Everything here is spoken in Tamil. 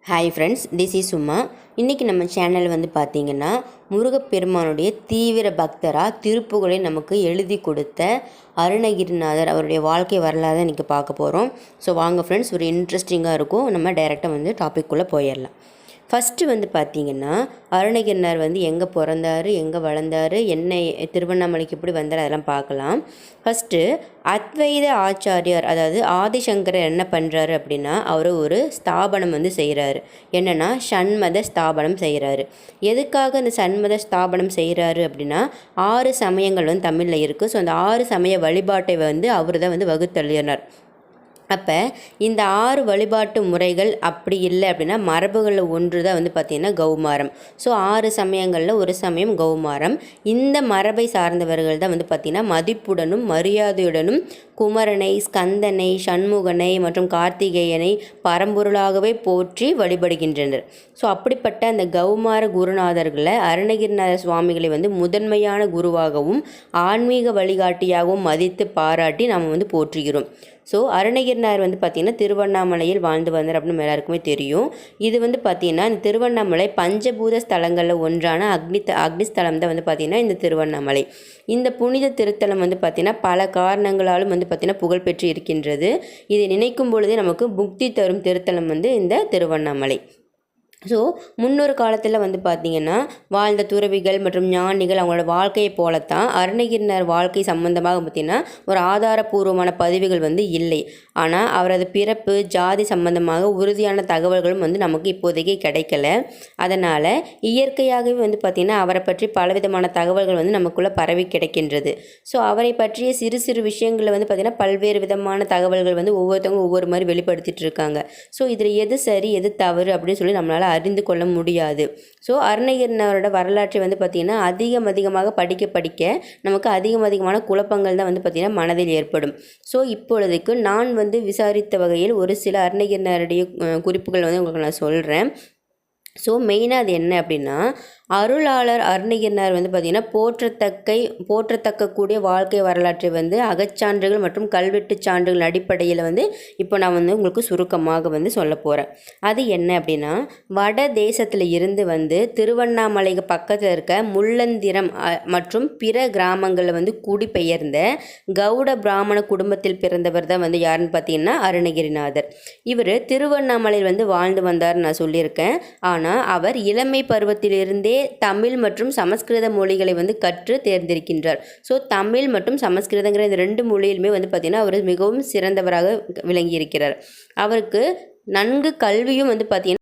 ஹாய் ஃப்ரெண்ட்ஸ், திஸ் இஸ் சும்மா. இன்றைக்கி நம்ம சேனல் வந்து பார்த்திங்கன்னா முருகப்பெருமானுடைய தீவிர பக்தராக திருப்புகழை நமக்கு எழுதி கொடுத்த அருணகிரிநாதர் அவருடைய வாழ்க்கை வரலாறு இன்றைக்கி பார்க்க போகிறோம். ஸோ வாங்க ஃப்ரெண்ட்ஸ், ஒரு இன்ட்ரெஸ்டிங்காக இருக்கும். நம்ம டைரெக்டாக வந்து டாபிக்குள்ளே போயிடலாம். ஃபஸ்ட்டு வந்து பார்த்திங்கன்னா அருணகிரிநாதர் வந்து எங்கே பிறந்தார், எங்கே வளர்ந்தார், என்ன திருவண்ணாமலைக்கு எப்படி வந்தார், அதெல்லாம் பார்க்கலாம். ஃபஸ்ட்டு அத்வைத ஆச்சாரியார், அதாவது ஆதிசங்கரர் என்ன பண்ணுறாரு அப்படின்னா, அவர் ஒரு ஸ்தாபனம் வந்து செய்கிறாரு. என்னென்னா ஷண்மத ஸ்தாபனம் செய்கிறாரு. எதுக்காக இந்த சண்மத ஸ்தாபனம் செய்கிறாரு அப்படின்னா, 6 சமயங்கள் வந்து தமிழில் இருக்குது. ஸோ அந்த 6 சமய வழிபாட்டை வந்து அவர் தான் வந்து வகுத்தள்ளினார். அப்போ இந்த 6 வழிபாட்டு முறைகள் அப்படி இல்லை அப்படின்னா மரபுகளில் ஒன்று தான் வந்து பார்த்திங்கன்னா கௌமாரம். ஸோ 6 சமயங்களில் ஒரு சமயம் கௌமாரம். இந்த மரபை சார்ந்தவர்கள் தான் வந்து பார்த்திங்கன்னா மதிப்புடனும் மரியாதையுடனும் குமரனை, ஸ்கந்தனை, சண்முகனை மற்றும் கார்த்திகேயனை பரம்பொருளாகவே போற்றி வழிபடுகின்றனர். ஸோ அப்படிப்பட்ட அந்த கௌமார குருநாதர்களை அருணகிரிநாத சுவாமிகளை வந்து முதன்மையான குருவாகவும் ஆன்மீக வழிகாட்டியாகவும் மதித்து பாராட்டி நாம் வந்து போற்றுகிறோம். ஸோ அருணகிரிநாதர் வந்து பார்த்திங்கன்னா திருவண்ணாமலையில் வாழ்ந்து வந்தார் அப்படின்னு எல்லாருக்குமே தெரியும். இது வந்து பார்த்திங்கன்னா இந்த திருவண்ணாமலை பஞ்சபூத ஸ்தலங்களில் ஒன்றான அக்னிஸ்தலம் தான் வந்து பார்த்திங்கன்னா இந்த திருவண்ணாமலை. இந்த புனித திருத்தலம் வந்து பார்த்திங்கன்னா பல காரணங்களாலும் வந்து பார்த்திங்கன்னா புகழ்பெற்று இருக்கின்றது. இதை நினைக்கும் பொழுதே நமக்கு முக்தி தரும் திருத்தலம் வந்து இந்த திருவண்ணாமலை. ஸோ முன்னொரு காலத்தில் வந்து பார்த்திங்கன்னா வாழ்ந்த துறவிகள் மற்றும் ஞானிகள் அவங்களோட வாழ்க்கையை போலத்தான் அருணகிரிநாதர் வாழ்க்கை சம்பந்தமாக பார்த்திங்கன்னா ஒரு ஆதாரபூர்வமான பதிவுகள் வந்து இல்லை. ஆனால் அவரது பிறப்பு, ஜாதி சம்பந்தமாக உறுதியான தகவல்களும் வந்து நமக்கு இப்போதைக்கு கிடைக்கல. அதனால் இயற்கையாகவே வந்து பார்த்திங்கன்னா அவரை பற்றி பலவிதமான தகவல்கள் வந்து நமக்குள்ளே பரவி கிடைக்கின்றது. ஸோ அவரை பற்றிய சிறு சிறு விஷயங்களில் வந்து பார்த்திங்கன்னா பல்வேறு விதமான தகவல்கள் வந்து ஒவ்வொருத்தவங்க ஒவ்வொரு மாதிரி வெளிப்படுத்திட்டு இருக்காங்க. ஸோ இதில் எது சரி எது தவறு அப்படின்னு சொல்லி நம்மளால் அறிந்து கொள்ள முடியாது. ஸோ அருணகிரிநாதரோட வரலாற்றை வந்து பார்த்திங்கன்னா அதிகமாக படிக்க நமக்கு அதிகமான குழப்பங்கள் தான் வந்து பார்த்திங்கன்னா மனதில் ஏற்படும். ஸோ இப்பொழுதுக்கு நான் வந்து விசாரித்த வகையில் ஒரு சில அருணகிரிநாதருடைய குறிப்புகள் வந்து உங்களுக்கு நான் சொல்கிறேன். ஸோ மெயினாக அது என்ன அப்படின்னா, அருளாளர் அருணகிரிநாதர் வந்து பார்த்திங்கன்னா போற்றத்தக்கக்கூடிய வாழ்க்கை வரலாற்றை வந்து அகச்சான்றுகள் மற்றும் கல்வெட்டு சான்றுகள் அடிப்படையில் வந்து இப்போ நான் வந்து உங்களுக்கு சுருக்கமாக வந்து சொல்ல போகிறேன். அது என்ன அப்படின்னா, வட தேசத்தில் இருந்து வந்து திருவண்ணாமலைக்கு பக்கத்தில் இருக்க முள்ளந்திரம் மற்றும் பிற கிராமங்களில் வந்து குடிபெயர்ந்த கவுட பிராமண குடும்பத்தில் பிறந்தவர் தான் வந்து யாருன்னு பார்த்தீங்கன்னா அருணகிரிநாதர். இவர் திருவண்ணாமலையில் வந்து வாழ்ந்து வந்தார்னு நான் சொல்லியிருக்கேன். ஆனால் அவர் இளமை பருவத்திலிருந்தே தமிழ் மற்றும் சமஸ்கிருத மொழிகளை வந்து கற்று தேர்ந்தெடுக்கின்றார். ஸோ தமிழ் மற்றும் சமஸ்கிருதங்கிற இந்த 2 மொழியிலுமே வந்து பார்த்திங்கன்னா அவர் மிகவும் சிறந்தவராக விளங்கியிருக்கிறார். அவருக்கு நன்கு கல்வியும் வந்து பார்த்திங்கன்னா